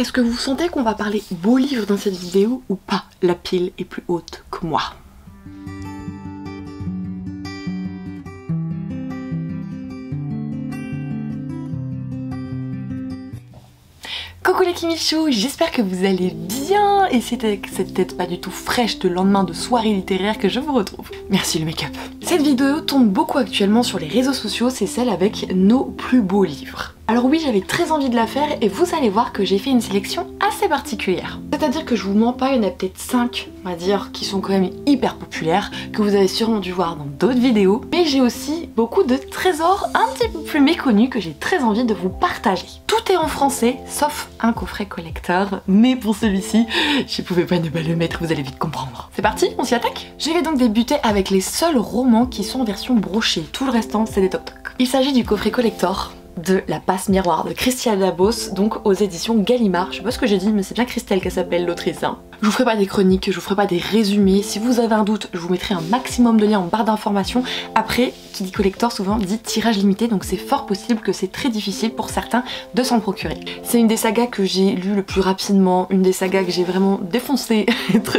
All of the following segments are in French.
Est-ce que vous sentez qu'on va parler beaux livres dans cette vidéo ou pas? La pile est plus haute que moi. Coucou les Kimichou, j'espère que vous allez bien et c'est avec cette tête pas du tout fraîche de lendemain de soirée littéraire que je vous retrouve. Merci le make-up. Cette vidéo tombe beaucoup actuellement sur les réseaux sociaux, c'est celle avec nos plus beaux livres. Alors oui, j'avais très envie de la faire et vous allez voir que j'ai fait une sélection assez particulière. C'est-à-dire que je vous mens pas, il y en a peut-être 5, on va dire, qui sont quand même hyper populaires, que vous avez sûrement dû voir dans d'autres vidéos. Mais j'ai aussi beaucoup de trésors un petit peu plus méconnus que j'ai très envie de vous partager. Tout est en français, sauf un coffret collector, mais pour celui-ci, je pouvais pas ne pas le mettre, vous allez vite comprendre. C'est parti, on s'y attaque? Je vais donc débuter avec les seuls romans qui sont en version brochée, tout le restant c'est des toc-toc. Il s'agit du coffret collector de La Passe Miroir de Christiane Dabos, donc aux éditions Gallimard. Je sais pas ce que j'ai dit, mais c'est bien Christelle qu'elle s'appelle l'autrice. Hein. Je vous ferai pas des chroniques, je vous ferai pas des résumés. Si vous avez un doute, je vous mettrai un maximum de liens en barre d'informations. Après, qui dit collector souvent dit tirage limité, donc c'est fort possible que c'est très difficile pour certains de s'en procurer. C'est une des sagas que j'ai lu le plus rapidement, une des sagas que j'ai vraiment défoncé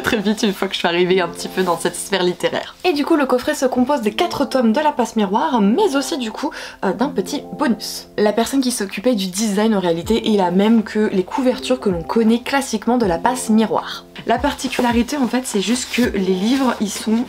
très vite une fois que je suis arrivée un petit peu dans cette sphère littéraire. Et du coup, le coffret se compose des 4 tomes de La Passe Miroir, mais aussi du coup d'un petit bonus. La personne qui s'occupait du design en réalité est la même que les couvertures que l'on connaît classiquement de La Passe Miroir. La particularité en fait c'est juste que les livres ils sont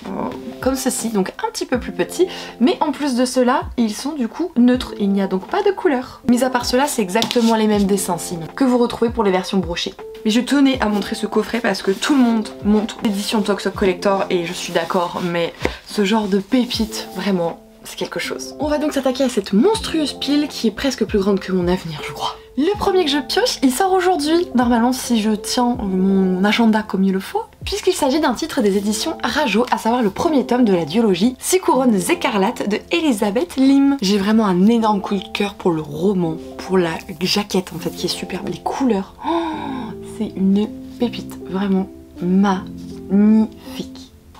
comme ceci, donc un petit peu plus petits, mais en plus de cela ils sont du coup neutres, il n'y a donc pas de couleur. Mis à part cela c'est exactement les mêmes dessins sinon que vous retrouvez pour les versions brochées. Mais je tenais à montrer ce coffret parce que tout le monde montre l'édition Toc-Toc Collector et je suis d'accord, mais ce genre de pépite vraiment c'est quelque chose. On va donc s'attaquer à cette monstrueuse pile qui est presque plus grande que mon avenir je crois. Le premier que je pioche, il sort aujourd'hui, normalement si je tiens mon agenda comme il le faut, puisqu'il s'agit d'un titre des éditions Rajo, à savoir le premier tome de la duologie 6 couronnes écarlates de Elisabeth Lim. J'ai vraiment un énorme coup de cœur pour le roman, pour la jaquette en fait qui est superbe, les couleurs, oh, c'est une pépite, vraiment magnifique.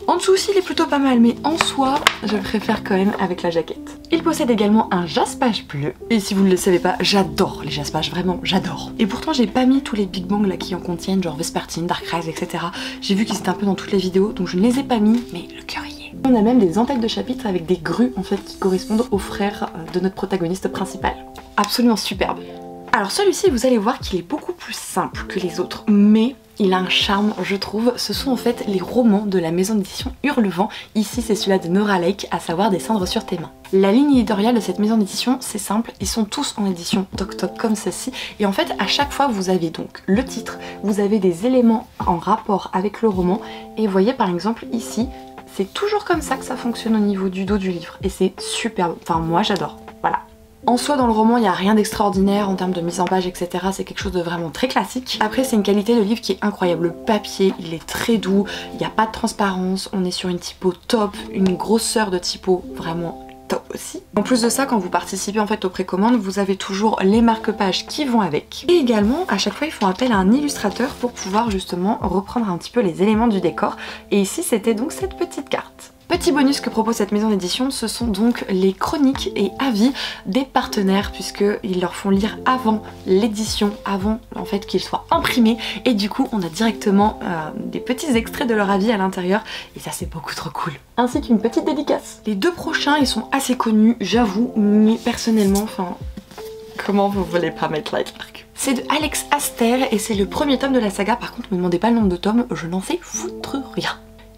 En dessous aussi il est plutôt pas mal, mais en soi je préfère quand même avec la jaquette. Il possède également un jaspage bleu, et si vous ne le savez pas, j'adore les jaspages, vraiment j'adore. Et pourtant j'ai pas mis tous les Big Bang là qui en contiennent, genre Vespertine, Dark Rise, etc. J'ai vu qu'ils étaient un peu dans toutes les vidéos, donc je ne les ai pas mis, mais le cœur y est. On a même des entêtes de chapitres avec des grues en fait qui correspondent aux frères de notre protagoniste principal. Absolument superbe. Alors celui-ci vous allez voir qu'il est beaucoup plus simple que les autres, mais il a un charme je trouve. Ce sont en fait les romans de la maison d'édition Hurlevent. Ici c'est celui-là de Nora Lake, à savoir Des cendres sur tes mains. La ligne éditoriale de cette maison d'édition c'est simple, ils sont tous en édition Toc-Toc comme ceci. Et en fait à chaque fois vous avez donc le titre, vous avez des éléments en rapport avec le roman. Et vous voyez par exemple ici, c'est toujours comme ça que ça fonctionne au niveau du dos du livre. Et c'est superbe, enfin moi j'adore, voilà. En soi dans le roman il n'y a rien d'extraordinaire en termes de mise en page etc, c'est quelque chose de vraiment très classique. Après c'est une qualité de livre qui est incroyable, le papier il est très doux, il n'y a pas de transparence, on est sur une typo top, une grosseur de typo vraiment top aussi. En plus de ça quand vous participez en fait aux précommandes vous avez toujours les marque-pages qui vont avec. Et également à chaque fois ils font appel à un illustrateur pour pouvoir justement reprendre un petit peu les éléments du décor. Et ici c'était donc cette petite carte. Petit bonus que propose cette maison d'édition, ce sont donc les chroniques et avis des partenaires puisqu'ils leur font lire avant l'édition, avant en fait qu'ils soient imprimés et du coup on a directement des petits extraits de leur avis à l'intérieur et ça c'est beaucoup trop cool. Ainsi qu'une petite dédicace. Les deux prochains ils sont assez connus j'avoue, mais personnellement enfin comment vous voulez pas mettre Light Arc. C'est de Alex Aster et c'est le premier tome de la saga, par contre ne me demandez pas le nombre de tomes, je n'en sais foutre rien.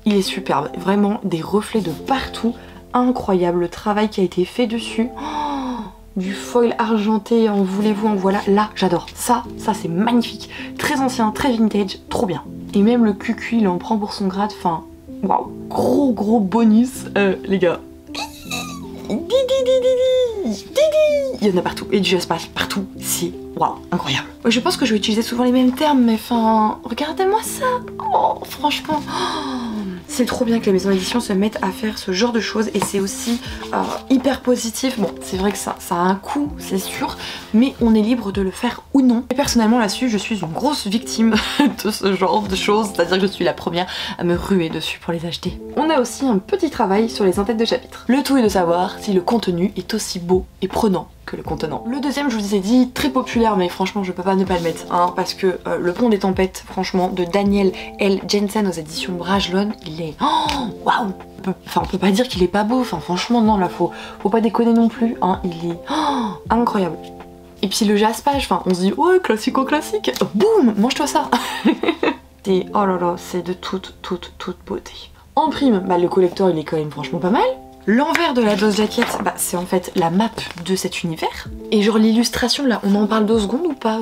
Il est superbe, vraiment des reflets de partout, incroyable le travail qui a été fait dessus. Oh, du foil argenté, en voulez-vous, en voilà, là j'adore. Ça c'est magnifique, très ancien, très vintage, trop bien. Et même le cucu il en prend pour son grade, enfin waouh, gros bonus les gars. Il y en a partout, et du jaspage partout, c'est waouh, incroyable. Je pense que je vais utiliser souvent les mêmes termes, mais enfin, regardez-moi ça. Oh, franchement, c'est trop bien que les maisons d'édition se mettent à faire ce genre de choses et c'est aussi hyper positif. Bon, c'est vrai que ça a un coût, c'est sûr, mais on est libre de le faire ou non. Et personnellement là-dessus, je suis une grosse victime de ce genre de choses, c'est-à-dire que je suis la première à me ruer dessus pour les acheter. On a aussi un petit travail sur les entêtes de chapitres. Le tout est de savoir si le contenu est aussi beau et prenant que le contenant. Le deuxième, je vous ai dit, très populaire, mais franchement je peux pas ne pas le mettre, hein, parce que Le Pont des Tempêtes, franchement, de Daniel L. Jensen aux éditions Brajlon, il est... Waouh. Enfin, on peut pas dire qu'il est pas beau, enfin franchement non, là faut pas déconner non plus, hein, il est incroyable. Et puis le jaspage, enfin on se dit ouais, classico-classique, boum, mange-toi ça. Et oh là là, c'est de toute beauté. En prime, bah, le collector il est quand même franchement pas mal. L'envers de la dose jaquette, bah, c'est en fait la map de cet univers. Et genre l'illustration là, on en parle 2 secondes ou pas?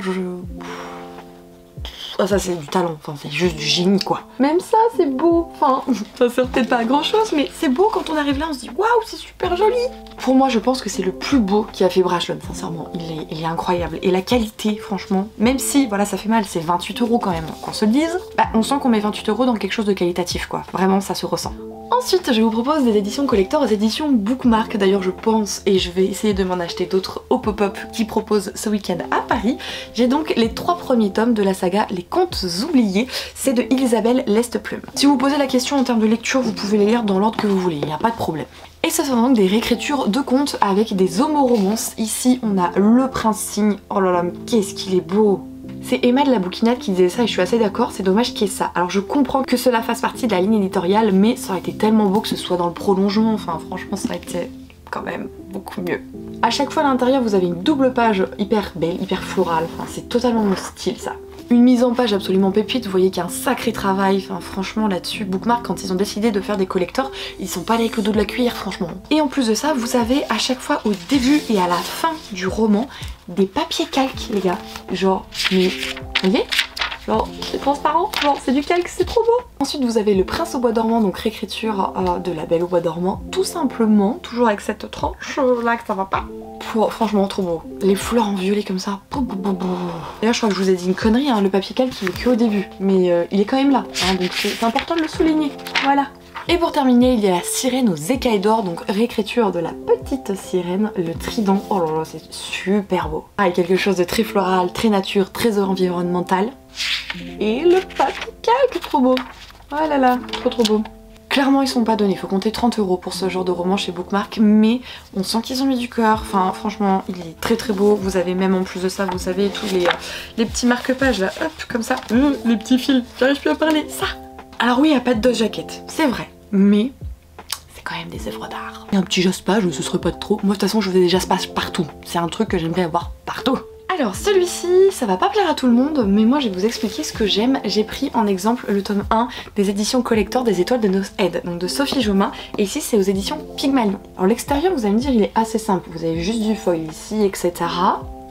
Ah, ça c'est du talent, enfin c'est juste du génie quoi. Même ça c'est beau, enfin ça sert peut-être pas à grand chose mais c'est beau quand on arrive là, on se dit waouh c'est super joli. Pour moi je pense que c'est le plus beau qui a fait Brajlon, sincèrement, il est incroyable. Et la qualité franchement, même si voilà ça fait mal, c'est 28 € quand même, qu'on se le dise, bah, on sent qu'on met 28 € dans quelque chose de qualitatif quoi, vraiment ça se ressent. Ensuite, je vous propose des éditions collector aux éditions Bookmark. D'ailleurs, je pense, et je vais essayer de m'en acheter d'autres au pop-up qui proposent ce week-end à Paris. J'ai donc les 3 premiers tomes de la saga Les Contes Oubliés. C'est de Isabelle Lesteplume. Si vous vous posez la question en termes de lecture, vous pouvez les lire dans l'ordre que vous voulez, il n'y a pas de problème. Et ce sont donc des réécritures de contes avec des homoromances. Ici, on a Le Prince Cygne. Oh là là, mais qu'est-ce qu'il est beau! C'est Emma de la Bouquinade qui disait ça et je suis assez d'accord, c'est dommage qu'il y ait ça. Alors je comprends que cela fasse partie de la ligne éditoriale, mais ça aurait été tellement beau que ce soit dans le prolongement, enfin franchement ça aurait été quand même beaucoup mieux. À chaque fois à l'intérieur vous avez une double page hyper belle, hyper florale, enfin c'est totalement mon style ça. Une mise en page absolument pépite, vous voyez qu'il y a un sacré travail, enfin franchement là-dessus, Bookmark quand ils ont décidé de faire des collectors, ils sont pas allés avec le dos de la cuillère franchement. Et en plus de ça, vous avez à chaque fois au début et à la fin du roman, des papiers calques les gars, genre, mais vous voyez ? Genre, c'est transparent, genre c'est du calque, c'est trop beau. Ensuite vous avez Le Prince au Bois dormant, donc réécriture de La Belle au Bois dormant, tout simplement, toujours avec cette tranche là que ça va pas. Franchement trop beau. Les fleurs en violet comme ça. D'ailleurs je crois que je vous ai dit une connerie, hein, le papier calque il est que au début, mais il est quand même là, hein, donc c'est important de le souligner, voilà. Et pour terminer, il y a La Sirène aux écailles d'or, donc réécriture de La Petite Sirène, le trident, oh là là c'est super beau. Ah, et quelque chose de très floral, très nature, très environnemental. Et le papier calque, trop beau. Oh là là, trop beau. Clairement ils sont pas donnés, il faut compter 30 € pour ce genre de roman chez Bookmark, mais on sent qu'ils ont mis du cœur, enfin franchement il est très beau. Vous avez même en plus de ça, vous savez tous les petits marque-pages là, hop comme ça, les petits fils, j'arrive plus à parler, ça. Alors oui il n'y a pas de dose jaquette, c'est vrai, mais c'est quand même des œuvres d'art. Et un petit jaspage, ce serait pas de trop. Moi de toute façon je veux des jaspages partout, c'est un truc que j'aimerais avoir partout. Alors celui-ci, ça va pas plaire à tout le monde, mais moi je vais vous expliquer ce que j'aime. J'ai pris en exemple le tome 1 des éditions collector des Étoiles de Nos Aides, donc de Sophie Jomain, et ici c'est aux éditions Pygmalion. Alors l'extérieur vous allez me dire il est assez simple, vous avez juste du foil ici, etc.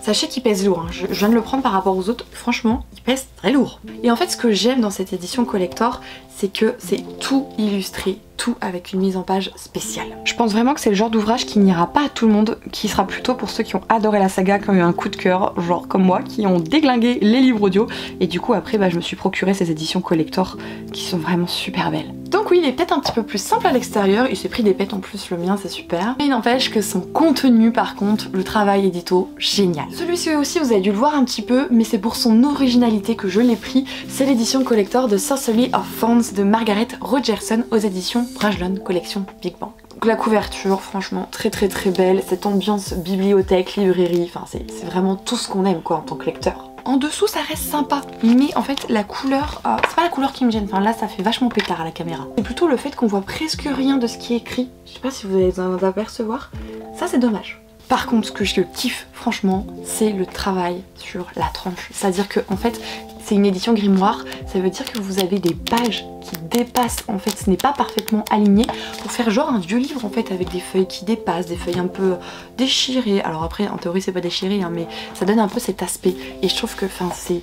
Sachez qu'il pèse lourd, hein. Je viens de le prendre par rapport aux autres, franchement il pèse très lourd. Et en fait ce que j'aime dans cette édition collector, c'est que c'est tout illustré, tout avec une mise en page spéciale. Je pense vraiment que c'est le genre d'ouvrage qui n'ira pas à tout le monde, qui sera plutôt pour ceux qui ont adoré la saga, qui ont eu un coup de cœur, genre comme moi, qui ont déglingué les livres audio, et du coup après bah, je me suis procuré ces éditions collector qui sont vraiment super belles. Donc oui, il est peut-être un petit peu plus simple à l'extérieur, il s'est pris des pets en plus, le mien c'est super. Mais il n'empêche que son contenu par contre, le travail édito, génial. Celui-ci aussi vous avez dû le voir un petit peu, mais c'est pour son originalité que je l'ai pris, c'est l'édition collector de Sorcery of Thorns de Margaret Rogerson aux éditions Brajlon, collection Big Bang. Donc la couverture, franchement, très belle, cette ambiance bibliothèque, librairie, enfin c'est vraiment tout ce qu'on aime quoi en tant que lecteur. En dessous ça reste sympa, mais en fait la couleur, c'est pas la couleur qui me gêne, enfin là ça fait vachement pétard à la caméra. C'est plutôt le fait qu'on voit presque rien de ce qui est écrit, je sais pas si vous allez en apercevoir, ça c'est dommage. Par contre ce que je kiffe franchement, c'est le travail sur la tranche, c'est-à-dire que en fait c'est une édition grimoire, ça veut dire que vous avez des pages qui dépassent, en fait ce n'est pas parfaitement aligné, pour faire genre un vieux livre en fait avec des feuilles qui dépassent, des feuilles un peu déchirées. Alors après en théorie c'est pas déchiré hein, mais ça donne un peu cet aspect et je trouve que c'est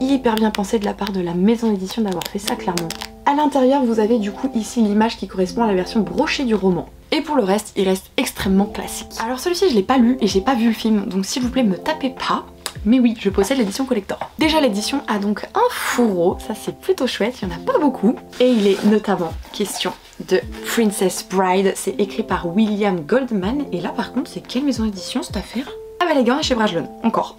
hyper bien pensé de la part de la maison d'édition d'avoir fait ça clairement. À l'intérieur vous avez du coup ici l'image qui correspond à la version brochée du roman. Et pour le reste, il reste extrêmement classique. Alors celui-ci je l'ai pas lu et j'ai pas vu le film, donc s'il vous plaît me tapez pas. Mais oui, je possède l'édition collector. Déjà l'édition a donc un fourreau, ça c'est plutôt chouette, il n'y en a pas beaucoup. Et il est notamment question de Princess Bride, c'est écrit par William Goldman. Et là par contre, c'est quelle maison d'édition cette affaire? Ah bah les gars, on est chez Brajlon, encore.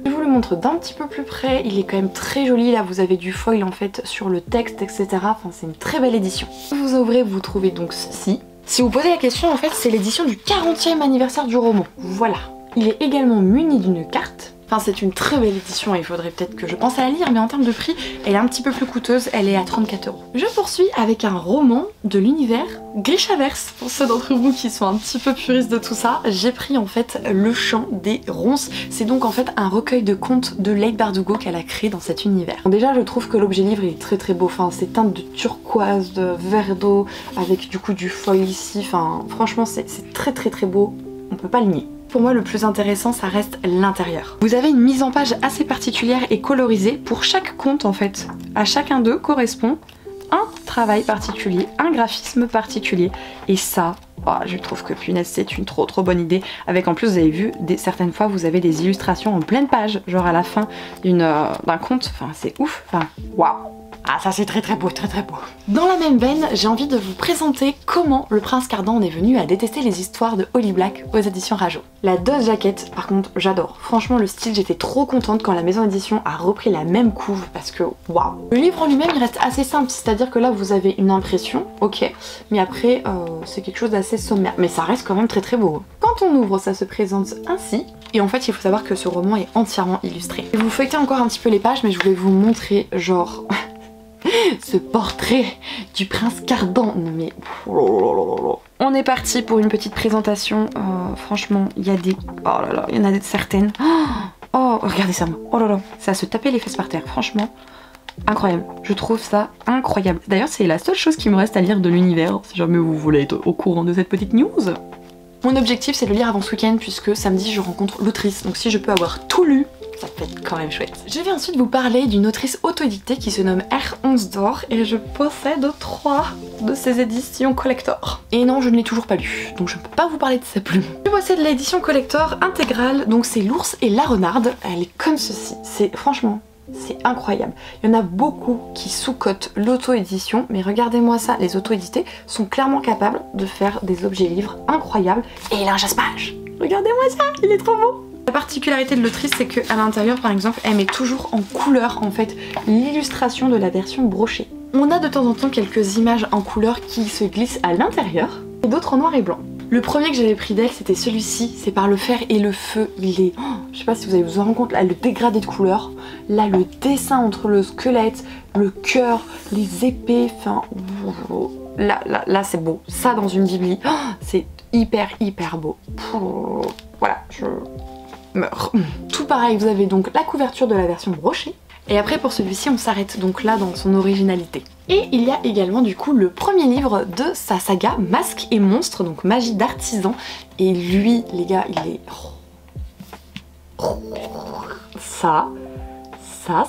Je vous le montre d'un petit peu plus près, il est quand même très joli, là vous avez du foil en fait sur le texte, etc. Enfin c'est une très belle édition. Vous ouvrez, vous trouvez donc ceci. Si vous posez la question, en fait c'est l'édition du 40e anniversaire du roman, voilà. Il est également muni d'une carte. Enfin, c'est une très belle édition et il faudrait peut-être que je pense à la lire, mais en termes de prix, elle est un petit peu plus coûteuse, elle est à 34 €. Je poursuis avec un roman de l'univers Grishaverse. Pour ceux d'entre vous qui sont un petit peu puristes de tout ça, j'ai pris en fait Le Chant des Ronces. C'est donc en fait un recueil de contes de Leigh Bardugo qu'elle a créé dans cet univers. Bon, déjà, je trouve que l'objet livre est très très beau. Enfin, c'est teinte de turquoise, de vert d'eau, avec du coup du foil ici. Enfin, franchement, c'est très très très beau. On peut pas le nier. Pour moi, le plus intéressant, ça reste l'intérieur. Vous avez une mise en page assez particulière et colorisée pour chaque conte en fait. À chacun d'eux correspond un travail particulier, un graphisme particulier. Et ça, oh, je trouve que punaise, c'est une trop bonne idée. Avec en plus, vous avez vu, certaines fois, vous avez des illustrations en pleine page, genre à la fin d'un conte. Enfin, c'est ouf. Enfin, waouh. Ah, ça c'est très beau, très beau. Dans la même veine, j'ai envie de vous présenter comment le prince Cardan en est venu à détester les histoires de Holly Black aux éditions Rajo. La Dose Jacket, par contre, j'adore. Franchement, le style, j'étais trop contente quand la maison d'édition a repris la même couve parce que waouh. Le livre en lui-même, il reste assez simple, c'est-à-dire que là, vous avez une impression, ok, mais après, c'est quelque chose d'assez sommaire. Mais ça reste quand même très beau. Quand on ouvre, ça se présente ainsi. Et en fait, il faut savoir que ce roman est entièrement illustré. Et vous feuilletez encore un petit peu les pages, mais je voulais vous montrer, genre... ce portrait du prince Cardan. Non mais... On est parti pour une petite présentation. Franchement, il y a des... Oh là là, il y en a certaines. Oh, regardez ça. Oh là là, ça se tapait les fesses par terre. Franchement, incroyable. Je trouve ça incroyable. D'ailleurs, c'est la seule chose qui me reste à lire de l'univers, si jamais vous voulez être au courant de cette petite news. Mon objectif, c'est de le lire avant ce week-end, puisque samedi, je rencontre l'autrice. Donc si je peux avoir tout lu, ça peut être quand même chouette. Je vais ensuite vous parler d'une autrice auto-éditée qui se nomme R11 d'Or et je possède 3 de ses éditions collector. Et non, je ne l'ai toujours pas lu, donc je ne peux pas vous parler de sa plume. Je possède l'édition collector intégrale, donc c'est L'Ours et la Renarde. Elle est comme ceci, c'est franchement... c'est incroyable. Il y en a beaucoup qui sous-cotent l'auto-édition, mais regardez-moi ça, les auto-édités sont clairement capables de faire des objets livres incroyables. Et il a un chasse-page. Regardez-moi ça, il est trop beau. La particularité de l'autrice, c'est qu'à l'intérieur, par exemple, elle met toujours en couleur, en fait, l'illustration de la version brochée. On a de temps en temps quelques images en couleur qui se glissent à l'intérieur, et d'autres en noir et blanc. Le premier que j'avais pris d'elle, c'était celui-ci, c'est Par le fer et le feu. Il est... je sais pas si vous allez vous en rendre compte, là, le dégradé de couleur, là, le dessin entre le squelette, le cœur, les épées, enfin... Là, c'est beau. Ça, dans une bibli, c'est hyper beau. Voilà, je... meurs. Tout pareil, vous avez donc la couverture de la version brochée. Et après pour celui-ci on s'arrête donc là dans son originalité. Et il y a également du coup le premier livre de sa saga Masques et Monstres, donc Magie d'artisan. Et lui les gars il est... Ça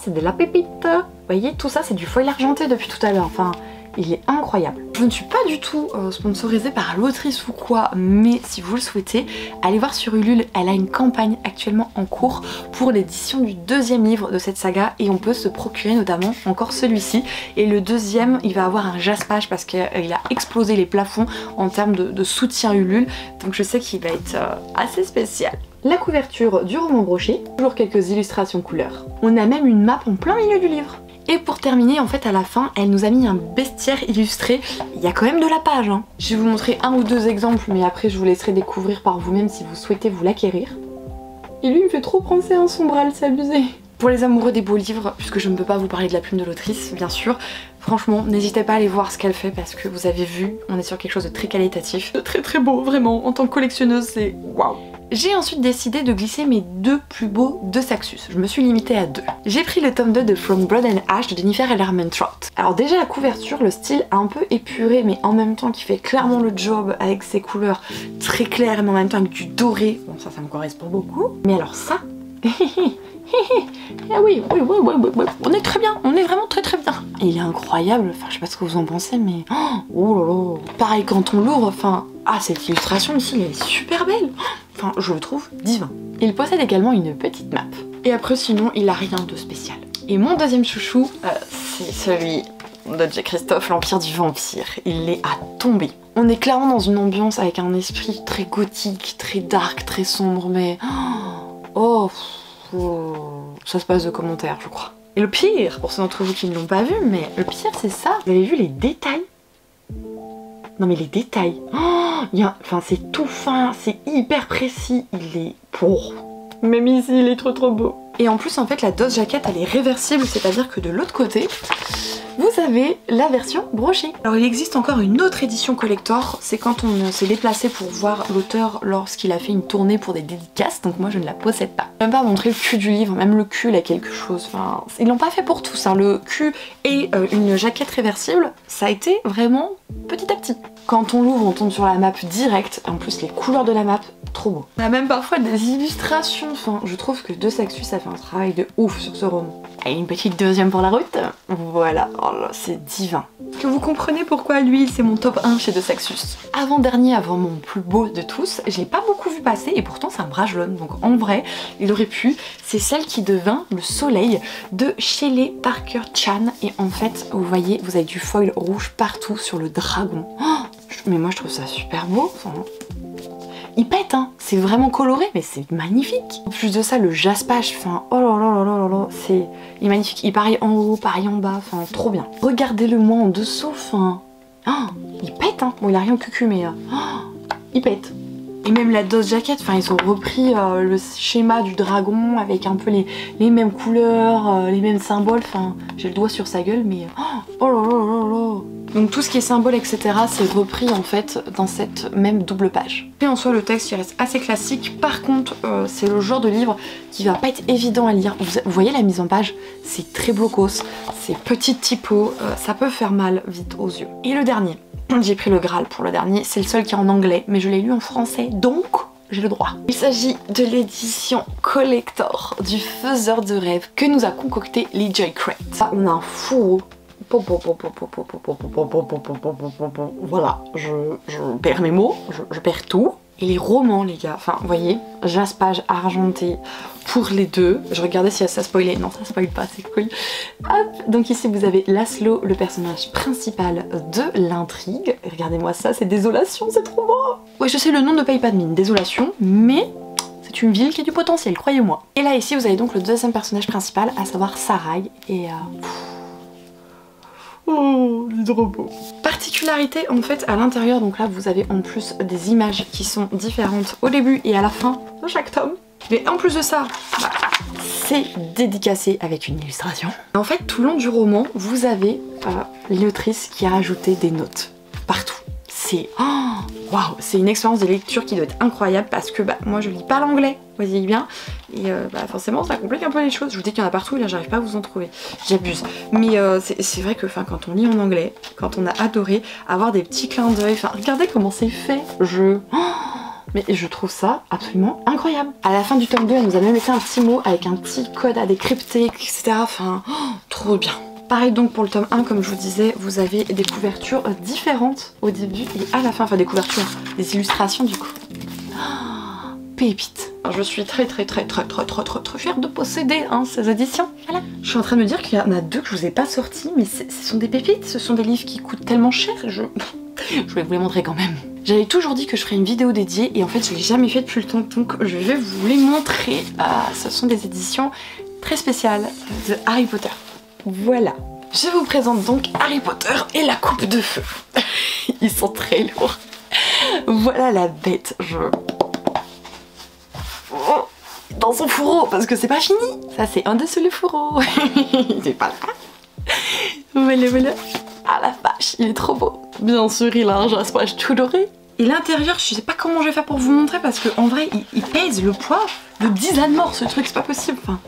c'est de la pépite. Vous voyez tout ça c'est du foil argenté depuis tout à l'heure, enfin... il est incroyable. Je ne suis pas du tout sponsorisée par l'autrice ou quoi, mais si vous le souhaitez, allez voir sur Ulule, elle a une campagne actuellement en cours pour l'édition du deuxième livre de cette saga et on peut se procurer notamment encore celui-ci. Et le deuxième, il va avoir un jaspage parce qu'il a explosé les plafonds en termes de soutien Ulule, donc je sais qu'il va être assez spécial. La couverture du roman broché, toujours quelques illustrations couleurs. On a même une map en plein milieu du livre. Et pour terminer, en fait, à la fin, elle nous a mis un bestiaire illustré. Il y a quand même de la page, hein. Je vais vous montrer un ou deux exemples, mais après, je vous laisserai découvrir par vous-même si vous souhaitez vous l'acquérir. Et lui, il me fait trop penser à un Sombral, c'est abusé. Pour les amoureux des beaux livres, puisque je ne peux pas vous parler de la plume de l'autrice, bien sûr, franchement, n'hésitez pas à aller voir ce qu'elle fait, parce que vous avez vu, on est sur quelque chose de très qualitatif. De très beau, vraiment. En tant que collectionneuse, c'est waouh. J'ai ensuite décidé de glisser mes deux plus beaux de Saxus. Je me suis limitée à 2. J'ai pris le tome 2 de From Blood and Ash de Jennifer Ellermann-Trott. Alors déjà la couverture, le style un peu épuré mais en même temps qui fait clairement le job avec ses couleurs très claires mais en même temps avec du doré. Bon ça me correspond beaucoup. Mais alors ça... ah oui, on est très bien, on est vraiment très bien. Et il est incroyable, enfin je sais pas ce que vous en pensez mais... oh là là. Pareil quand on l'ouvre, enfin... ah cette illustration ici elle est super belle. Enfin, je le trouve divin. Il possède également une petite map. Et après, sinon, il a rien de spécial. Et mon deuxième chouchou, c'est celui de J. Christophe, l'Empire du Vampire. Il est à tomber. On est clairement dans une ambiance avec un esprit très gothique, très dark, très sombre, mais... oh, ça se passe de commentaires, je crois. Et le pire, pour ceux d'entre vous qui ne l'ont pas vu, mais le pire, c'est ça. Vous avez vu les détails? Non mais les détails, enfin c'est tout fin, c'est hyper précis, il est... Même ici, il est trop beau. Et en plus, en fait, la dose jaquette, elle est réversible, c'est-à-dire que de l'autre côté, vous avez la version brochée. Alors il existe encore une autre édition collector, c'est quand on s'est déplacé pour voir l'auteur lorsqu'il a fait une tournée pour des dédicaces, donc moi je ne la possède pas. Je vais même pas montrer le cul du livre, même le cul il a quelque chose, enfin ils l'ont pas fait pour tous, hein. Le cul et une jaquette réversible, ça a été vraiment petit à petit. Quand on l'ouvre, on tombe sur la map direct, en plus les couleurs de la map, trop beau. On a même parfois des illustrations, enfin je trouve que De Saxus a fait un travail de ouf sur ce roman. Et une petite deuxième pour la route, voilà, oh là, c'est divin. Que vous comprenez pourquoi lui c'est mon top 1 chez De Saxus. Avant-dernier, avant mon plus beau de tous, je l'ai pas beaucoup vu passer et pourtant c'est un brajlon, donc en vrai il aurait pu, c'est celle qui devint le soleil de Shelley Parker Chan et en fait vous voyez vous avez du foil rouge partout sur le dragon. Oh, mais moi je trouve ça super beau, enfin, il pète hein, c'est vraiment coloré mais c'est magnifique. En plus de ça le jaspage, enfin oh là là là là là, c'est magnifique, il pareil en haut, pareil en bas, enfin trop bien. Regardez-le moi en dessous, enfin oh, il pète hein, bon il a rien au cucu mais oh, il pète. Et même la dose jaquette, enfin ils ont repris le schéma du dragon avec un peu les mêmes couleurs, les mêmes symboles, enfin j'ai le doigt sur sa gueule mais oh là là là là. Donc tout ce qui est symbole etc c'est repris en fait dans cette même double page. Et en soi le texte il reste assez classique, par contre c'est le genre de livre qui va pas être évident à lire. Vous voyez la mise en page, c'est très blocos, c'est petite typo, ça peut faire mal vite aux yeux. Et le dernier, j'ai pris le Graal pour le dernier, c'est le seul qui est en anglais mais je l'ai lu en français donc j'ai le droit. Il s'agit de l'édition collector du Faiseur de rêves que nous a concocté Lee J. Crate. Ah, on a un fourreau. Voilà, je perds mes mots, je perds tout. Et les romans les gars, enfin vous voyez, jaspage argenté pour les deux. Je regardais si ça spoilait, non ça spoil pas, c'est cool. Hop, donc ici vous avez Laszlo, le personnage principal de l'intrigue. Regardez-moi ça, c'est Désolation, c'est trop beau. Ouais je sais le nom ne paye pas de mine, Désolation, mais c'est une ville qui a du potentiel, croyez-moi. Et là ici vous avez donc le deuxième personnage principal, à savoir Sarai, et oh, c'est trop beau. Particularité en fait à l'intérieur, donc là vous avez en plus des images qui sont différentes au début et à la fin de chaque tome. Mais en plus de ça, bah, c'est dédicacé avec une illustration. En fait tout le long du roman, vous avez l'autrice qui a rajouté des notes partout. C'est waouh, c'est une expérience de lecture qui doit être incroyable parce que bah, moi je lis pas l'anglais, vous voyez bien, et bah, forcément ça complique un peu les choses. Je vous dis qu'il y en a partout et là j'arrive pas à vous en trouver, j'abuse. Mais c'est vrai que quand on lit en anglais, quand on a adoré avoir des petits clins d'œil, enfin regardez comment c'est fait, mais je trouve ça absolument incroyable. À la fin du tome 2, elle nous a même laissé un petit mot avec un petit code à décrypter, etc. Enfin, trop bien. Pareil donc pour le tome 1, comme je vous disais, vous avez des couvertures différentes au début et à la fin, enfin des couvertures, des illustrations du coup. Pépite. Alors, je suis très fière de posséder ces éditions. Voilà. Je suis en train de me dire qu'il y en a deux que je vous ai pas sortis, mais ce sont des pépites, ce sont des livres qui coûtent tellement cher, je vais vous les montrer quand même. J'avais toujours dit que je ferais une vidéo dédiée et en fait je l'ai jamais fait depuis le temps, donc je vais vous les montrer. Ce sont des éditions très spéciales de Harry Potter. Voilà. Je vous présente donc Harry Potter et la coupe de feu. Ils sont très lourds. Voilà la bête. Oh, dans son fourreau, parce que c'est pas fini. Ça c'est un de ceux les fourreaux. Il est pas là. Voilà. Ah la vache, il est trop beau. Bien sûr, il a un jaspage tout doré. Et l'intérieur, je sais pas comment je vais faire pour vous montrer parce que en vrai, il pèse le poids de 10 ânes morts, ce truc, c'est pas possible. Enfin,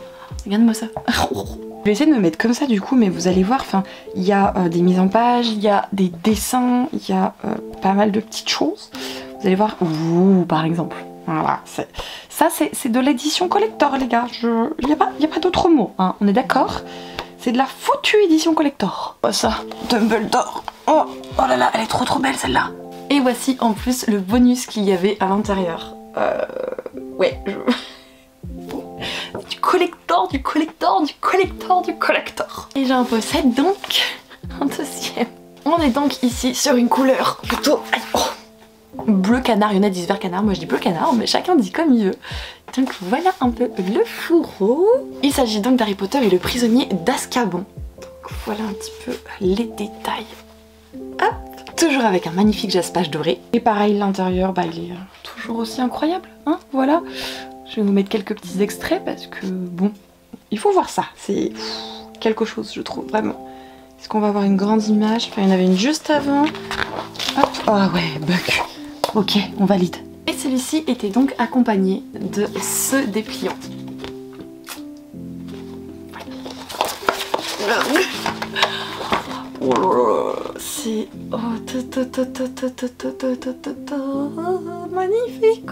regarde-moi ça. Je vais essayer de me mettre comme ça du coup, mais vous allez voir, enfin, il y a des mises en page, il y a des dessins, il y a pas mal de petites choses. Vous allez voir, ouh, par exemple. Voilà, ça c'est de l'édition collector les gars, il n'y a pas d'autre mot, hein, on est d'accord. C'est de la foutue édition collector. Oh ça, Dumbledore. Oh là là, elle est trop belle celle-là. Et voici en plus le bonus qu'il y avait à l'intérieur. Ouais, du collector. Et j'en possède donc un deuxième. On est donc ici sur une couleur plutôt bleu canard, il y en a qui disent vert canard, moi je dis bleu canard, mais chacun dit comme il veut. Donc voilà un peu le fourreau. Il s'agit donc d'Harry Potter et le prisonnier d'Azkaban. Donc voilà un petit peu les détails. Hop, toujours avec un magnifique jaspage doré. Et pareil, l'intérieur, bah il est toujours aussi incroyable, hein, voilà. Je vais vous mettre quelques petits extraits parce que bon, il faut voir ça, c'est quelque chose je trouve vraiment. Est-ce qu'on va avoir une grande image? Enfin, il y en avait une juste avant. Hop, ah ouais, Buck. Ok, on valide. Et celui-ci était donc accompagné de ce dépliant. Oh là là, c'est... Oh, magnifique.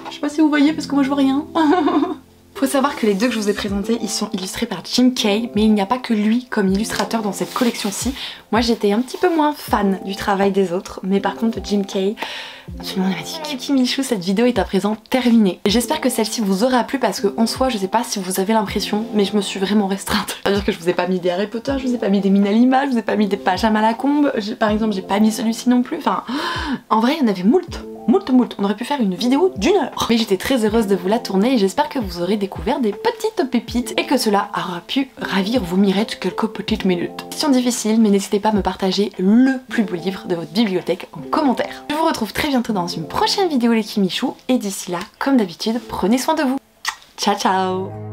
Je sais pas si vous voyez parce que moi je vois rien. Faut savoir que les deux que je vous ai présentés, ils sont illustrés par Jim Kay, mais il n'y a pas que lui comme illustrateur dans cette collection-ci. Moi j'étais un petit peu moins fan du travail des autres, mais par contre Jim Kay, absolument magnifique. Kimi Chou, cette vidéo est à présent terminée. J'espère que celle-ci vous aura plu parce que en soi, je sais pas si vous avez l'impression, mais je me suis vraiment restreinte. C'est-à-dire que je vous ai pas mis des Harry Potter, je vous ai pas mis des Minalima, je vous ai pas mis des Pajama la combe, par exemple j'ai pas mis celui-ci non plus. Enfin, en vrai il y en avait moult. On aurait pu faire une vidéo d'1 heure. Mais j'étais très heureuse de vous la tourner et j'espère que vous aurez découvert des petites pépites et que cela aura pu ravir vos mirettes quelques petites minutes. Question difficile, mais n'hésitez pas à me partager le plus beau livre de votre bibliothèque en commentaire. Je vous retrouve très bientôt dans une prochaine vidéo les Kimi Chou et d'ici là, comme d'habitude, prenez soin de vous. Ciao ciao.